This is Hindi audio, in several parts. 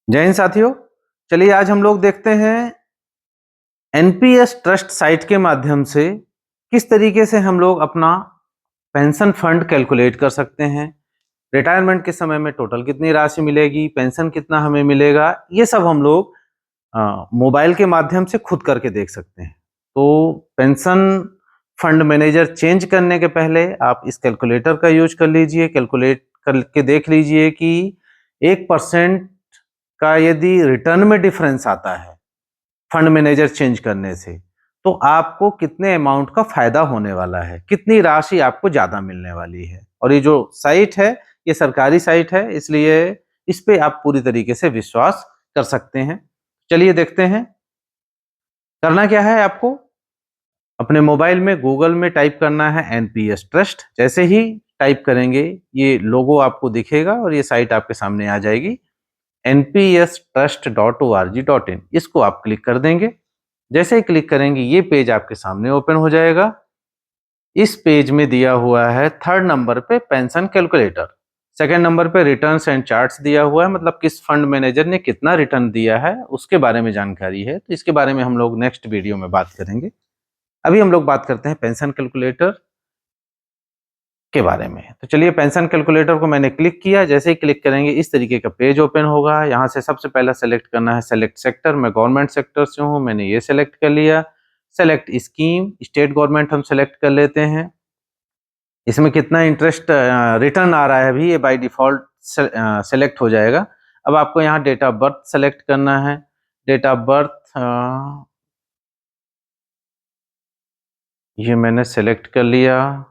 जय हिंद साथियों। चलिए आज हम लोग देखते हैं एनपीएस ट्रस्ट साइट के माध्यम से किस तरीके से हम लोग अपना पेंशन फंड कैलकुलेट कर सकते हैं। रिटायरमेंट के समय में टोटल कितनी राशि मिलेगी, पेंशन कितना हमें मिलेगा, ये सब हम लोग मोबाइल के माध्यम से खुद करके देख सकते हैं। तो पेंशन फंड मैनेजर चेंज करने के पहले आप इस कैलकुलेटर का यूज कर लीजिए। कैलकुलेट करके देख लीजिए कि 1% का यदि रिटर्न में डिफरेंस आता है फंड मैनेजर चेंज करने से, तो आपको कितने अमाउंट का फायदा होने वाला है, कितनी राशि आपको ज्यादा मिलने वाली है। और ये जो साइट है ये सरकारी साइट है, इसलिए इस पे आप पूरी तरीके से विश्वास कर सकते हैं। चलिए देखते हैं। करना क्या है, आपको अपने मोबाइल में गूगल में टाइप करना है एनपीएस ट्रस्ट। जैसे ही टाइप करेंगे ये लोगो आपको दिखेगा और ये साइट आपके सामने आ जाएगी npstrust.org.in। इसको आप क्लिक कर देंगे। जैसे ही क्लिक करेंगे ये पेज आपके सामने ओपन हो जाएगा। इस पेज में दिया हुआ है थर्ड नंबर पे पेंशन कैलकुलेटर, सेकंड नंबर पे रिटर्न्स एंड चार्ट्स दिया हुआ है, मतलब किस फंड मैनेजर ने कितना रिटर्न दिया है उसके बारे में जानकारी है। तो इसके बारे में हम लोग नेक्स्ट वीडियो में बात करेंगे। अभी हम लोग बात करते हैं पेंशन कैलकुलेटर के बारे में। तो चलिए, पेंशन कैलकुलेटर को मैंने क्लिक किया। जैसे ही क्लिक करेंगे इस तरीके का पेज ओपन होगा। यहाँ से सबसे पहला सेलेक्ट करना है सेलेक्ट सेक्टर। मैं गवर्नमेंट सेक्टर से हूँ, मैंने ये सेलेक्ट कर लिया। सेलेक्ट स्कीम, स्टेट गवर्नमेंट हम सेलेक्ट कर लेते हैं। इसमें कितना इंटरेस्ट रिटर्न आ रहा है अभी ये बाय डिफॉल्ट सेलेक्ट हो जाएगा। अब आपको यहाँ डेट ऑफ बर्थ सेलेक्ट करना है। डेट ऑफ बर्थ ये मैंने सेलेक्ट कर लिया।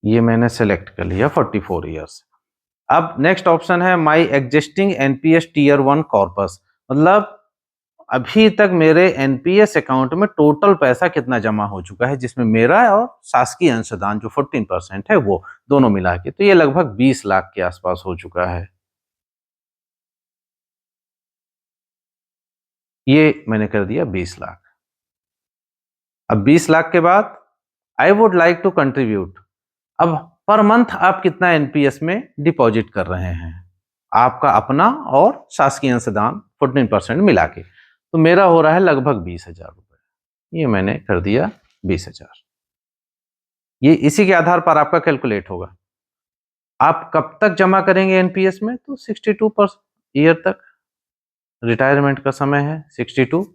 ये मैंने सेलेक्ट कर लिया 44 ईयर्स। अब नेक्स्ट ऑप्शन है माई एग्जिस्टिंग एनपीएस टीयर 1 कॉर्पस, मतलब अभी तक मेरे एनपीएस अकाउंट में टोटल पैसा कितना जमा हो चुका है, जिसमें मेरा और शासकीय अंशदान जो 14% है वो दोनों मिला के, तो ये लगभग 20 लाख के आसपास हो चुका है। ये मैंने कर दिया 20 लाख। अब 20 लाख के बाद I would like to contribute. अब पर मंथ आप कितना एनपीएस में डिपॉजिट कर रहे हैं, आपका अपना और शासकीय अंशदान 14% मिला के, तो मेरा हो रहा है लगभग 20,000 रुपए। ये मैंने कर दिया 20,000। ये इसी के आधार पर आपका कैलकुलेट होगा। आप कब तक जमा करेंगे एनपीएस में, तो 62 पर ईयर तक रिटायरमेंट का समय है 62।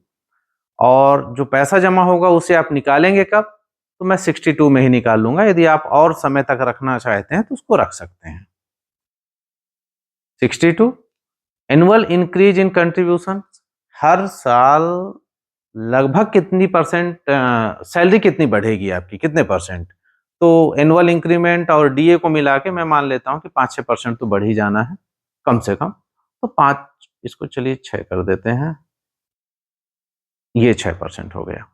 और जो पैसा जमा होगा उसे आप निकालेंगे कब, तो मैं 62 में ही निकाल लूंगा। यदि आप और समय तक रखना चाहते हैं तो उसको रख सकते हैं। 62 एनुअल इंक्रीज इन कंट्रीब्यूशन, हर साल लगभग कितनी परसेंट सैलरी कितनी बढ़ेगी आपकी, कितने परसेंट, तो एनुअल इंक्रीमेंट और डीए को मिला के मैं मान लेता हूं कि 5-6% तो बढ़ ही जाना है कम से कम। तो 5, इसको चलिए 6 कर देते हैं, ये 6% हो गया।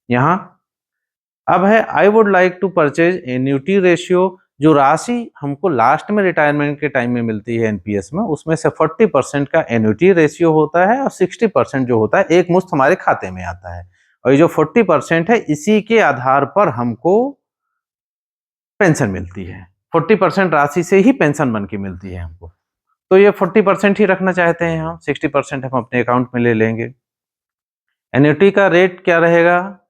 यहाँ अब है I would like to purchase annuity ratio, जो राशि हमको लास्ट में रिटायरमेंट के टाइम में मिलती है एनपीएस में, उसमें से 40% का एन्युटी रेशियो होता है और 60% जो होता है एक मुश्त हमारे खाते में आता है। और ये जो 40% है इसी के आधार पर हमको पेंशन मिलती है। 40% राशि से ही पेंशन बन के मिलती है हमको। तो ये 40% ही रखना चाहते हैं हम, 60% हम अपने अकाउंट में ले लेंगे। एन्युटी का रेट क्या रहेगा,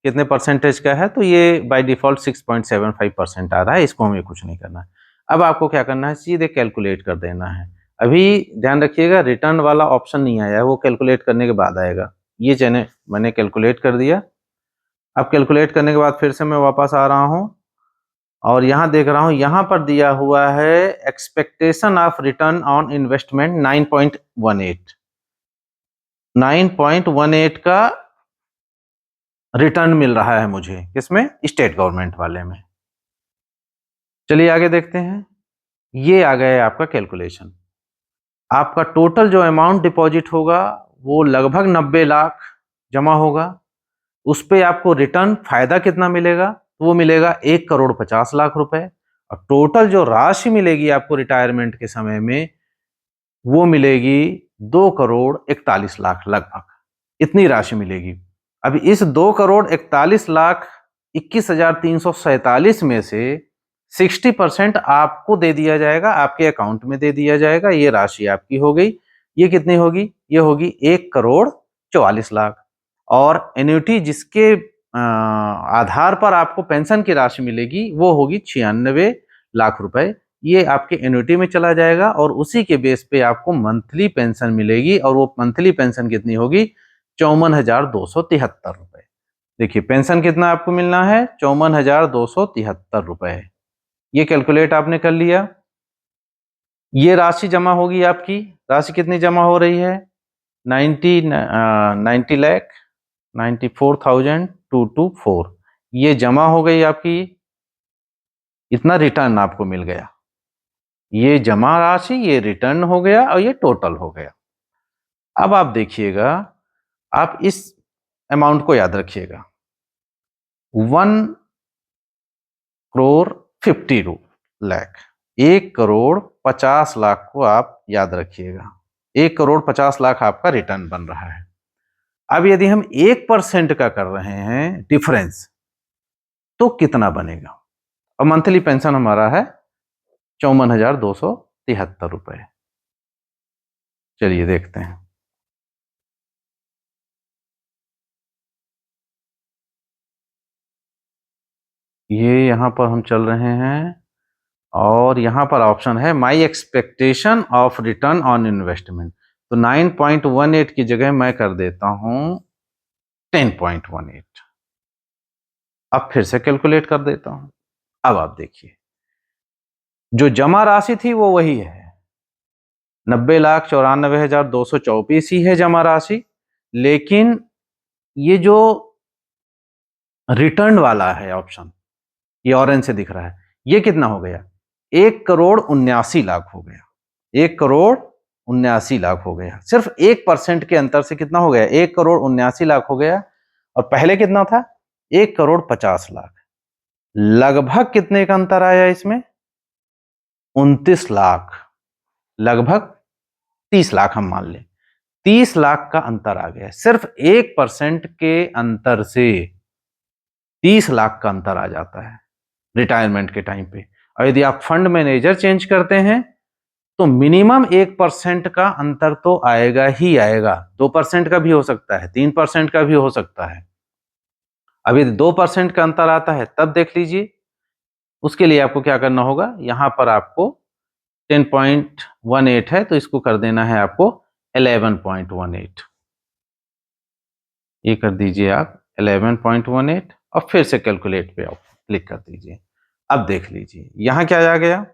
कितने परसेंटेज का है, तो ये बाय डिफॉल्ट 6.75% आ रहा है, इसको हमें कुछ नहीं करना है। अब आपको क्या करना है, सीधे कैलकुलेट कर देना है। अभी ध्यान रखिएगा रिटर्न वाला ऑप्शन नहीं आया है, वो कैलकुलेट करने के बाद आएगा। ये मैंने कैलकुलेट कर दिया। अब कैलकुलेट करने के बाद फिर से मैं वापस आ रहा हूँ और यहाँ देख रहा हूँ, यहाँ पर दिया हुआ है expectation of return on investment 9.18। 9.18 का रिटर्न मिल रहा है मुझे, किसमें, स्टेट गवर्नमेंट वाले में। चलिए आगे देखते हैं। ये आ गया आपका कैलकुलेशन। आपका टोटल जो अमाउंट डिपॉजिट होगा वो लगभग 90 लाख जमा होगा। उस पे आपको रिटर्न फायदा कितना मिलेगा, तो वो मिलेगा 1,50,00,000 रुपए। और टोटल जो राशि मिलेगी आपको रिटायरमेंट के समय में वो मिलेगी 2,41,00,000 लगभग, इतनी राशि मिलेगी। अब इस 2,41,21,347 में से 60% आपको दे दिया जाएगा, आपके अकाउंट में दे दिया जाएगा। ये राशि आपकी हो गई। ये कितनी होगी? ये होगी 1,44,00,000। और एन्युटी जिसके आधार पर आपको पेंशन की राशि मिलेगी वो होगी 96 लाख रुपए। ये आपके एन्युटी में चला जाएगा और उसी के बेस पे आपको मंथली पेंशन मिलेगी, और वो मंथली पेंशन कितनी होगी? 54,273 रुपए। देखिए पेंशन कितना आपको मिलना है? 54,273 रुपए। ये कैलकुलेट आपने कर लिया। ये राशि जमा होगी आपकी। राशि कितनी जमा हो रही है? 90 लाख 94,224। ये जमा हो गई आपकी। इतना रिटर्न आपको मिल गया। ये जमा राशि, ये रिटर्न हो गया और ये टोटल हो गया। अब आप देखिएगा, आप इस अमाउंट को याद रखिएगा, 1,50,00,000। 1,50,00,000 को आप याद रखिएगा। 1,50,00,000 आपका रिटर्न बन रहा है। अब यदि हम 1% का कर रहे हैं डिफरेंस, तो कितना बनेगा? और मंथली पेंशन हमारा है 54,273 रुपए। चलिए देखते हैं। ये यहां पर हम चल रहे हैं और यहां पर ऑप्शन है my expectation of return on investment. तो 9.18 की जगह मैं कर देता हूं 10.18। अब फिर से कैलकुलेट कर देता हूं। अब आप देखिए, जो जमा राशि थी वो वही है, 90,94,224 ही है जमा राशि। लेकिन ये जो रिटर्न वाला है ऑप्शन, ये ऑरेंज से दिख रहा है, ये कितना हो गया? 1,79,00,000 हो गया। 1,79,00,000 हो गया। सिर्फ 1% के अंतर से कितना हो गया? 1,79,00,000 हो गया। और पहले कितना था? 1,50,00,000। लगभग कितने का अंतर आया इसमें? 29 लाख। लगभग 30 लाख हम मान लें। 30 लाख का अंतर आ गया। सिर्फ 1% के अंतर से 30 लाख का अंतर आ जाता है रिटायरमेंट के टाइम पे। और यदि आप फंड मैनेजर चेंज करते हैं तो मिनिमम 1% का अंतर तो आएगा ही आएगा। 2% का भी हो सकता है, 3% का भी हो सकता है। अब यदि 2% का अंतर आता है तब देख लीजिए। उसके लिए आपको क्या करना होगा? यहां पर आपको 10.18 है तो इसको कर देना है आपको 11.18। ये कर दीजिए आप 11.18 और फिर से कैलकुलेट पे आप क्लिक कर दीजिए। अब देख लीजिए यहां क्या आ गया?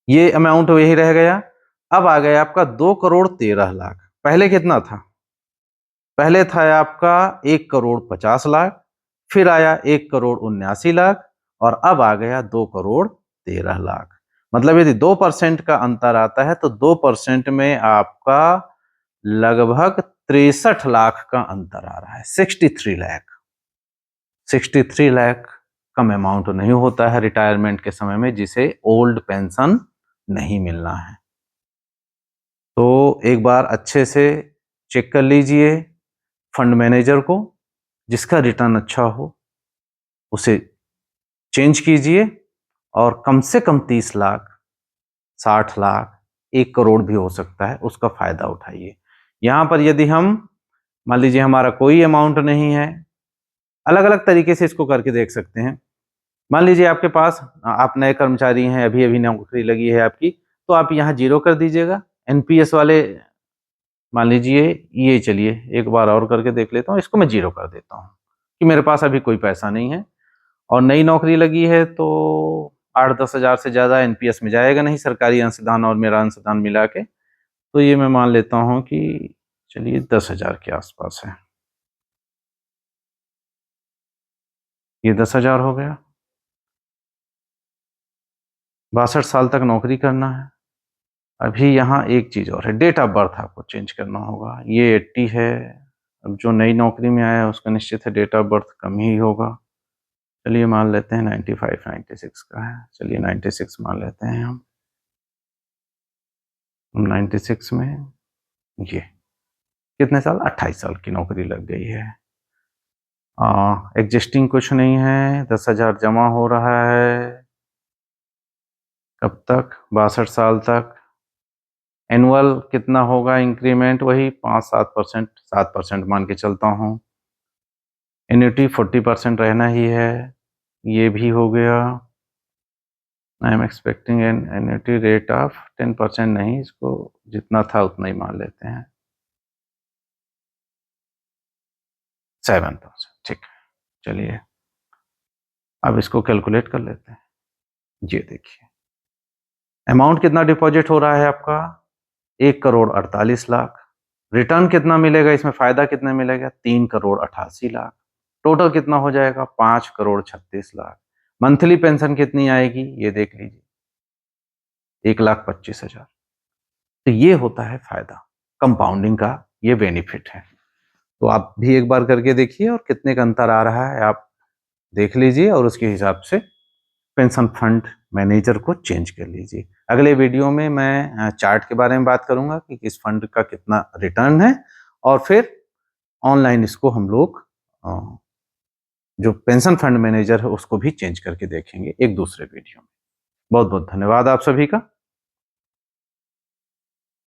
ये अमाउंट वही रह गया। अब आ गया आपका 2,13,00,000। पहले कितना था? पहले था आपका 1,50,00,000, फिर आया 1,79,00,000 और अब आ गया 2,13,00,000। मतलब यदि 2% का अंतर आता है तो 2% में आपका लगभग 63 लाख का अंतर आ रहा है। 63 लाख। 63 लाख कम अमाउंट नहीं होता है रिटायरमेंट के समय में जिसे ओल्ड पेंशन नहीं मिलना है। तो एक बार अच्छे से चेक कर लीजिए फंड मैनेजर को, जिसका रिटर्न अच्छा हो उसे चेंज कीजिए और कम से कम 30 लाख, 60 लाख, 1 करोड़ भी हो सकता है, उसका फायदा उठाइए। यहां पर यदि हम मान लीजिए हमारा कोई अमाउंट नहीं है, अलग अलग तरीके से इसको करके देख सकते हैं। मान लीजिए आपके पास आप नए कर्मचारी हैं, अभी अभी नौकरी लगी है आपकी, तो आप यहाँ 0 कर दीजिएगा। एनपीएस वाले मान लीजिए, ये चलिए एक बार और करके देख लेता हूँ, इसको मैं 0 कर देता हूँ कि मेरे पास अभी कोई पैसा नहीं है। और नई नौकरी लगी है तो 8-10 हज़ार से ज़्यादा एनपीएस में जाएगा नहीं, सरकारी अंशदान और मेरा अंशदान मिला के। तो ये मैं मान लेता हूँ कि चलिए 10,000 के आसपास है। ये 10,000 हो गया। 62 साल तक नौकरी करना है। अभी यहाँ एक चीज़ और है, डेट ऑफ बर्थ आपको चेंज करना होगा। ये 80 है। अब जो नई नौकरी में आया है उसका निश्चित है डेट ऑफ बर्थ कम ही होगा। चलिए मान लेते हैं 95 96 का है। चलिए 96 मान लेते हैं हम। 96 में ये कितने साल? 28 साल की नौकरी लग गई है। एग्जिस्टिंग कुछ नहीं है, 10,000 जमा हो रहा है। कब तक? 62 साल तक। एनुअल कितना होगा इंक्रीमेंट? वही 5-7%, 7% मान के चलता हूँ। एन्युटी 40% रहना ही है, ये भी हो गया। I am expecting N annuity rate of 10%, नहीं, इसको जितना था उतना ही मान लेते हैं, 7%। ठीक है, चलिए अब इसको कैलकुलेट कर लेते हैं। ये देखिए अमाउंट कितना डिपॉजिट हो रहा है आपका, 1,48,00,000। रिटर्न कितना मिलेगा इसमें, फायदा कितना मिलेगा, 3,88,00,000। टोटल कितना हो जाएगा, 5,36,00,000। मंथली पेंशन कितनी आएगी ये देख लीजिए, 1,25,000। तो ये होता है फायदा, कंपाउंडिंग का ये बेनिफिट है। तो आप भी एक बार करके देखिए और कितने का अंतर आ रहा है आप देख लीजिए, और उसके हिसाब से पेंशन फंड मैनेजर को चेंज कर लीजिए। अगले वीडियो में मैं चार्ट के बारे में बात करूंगा कि किस फंड का कितना रिटर्न है, और फिर ऑनलाइन इसको हम लोग जो पेंशन फंड मैनेजर है उसको भी चेंज करके देखेंगे एक दूसरे वीडियो में। बहुत बहुत धन्यवाद आप सभी का।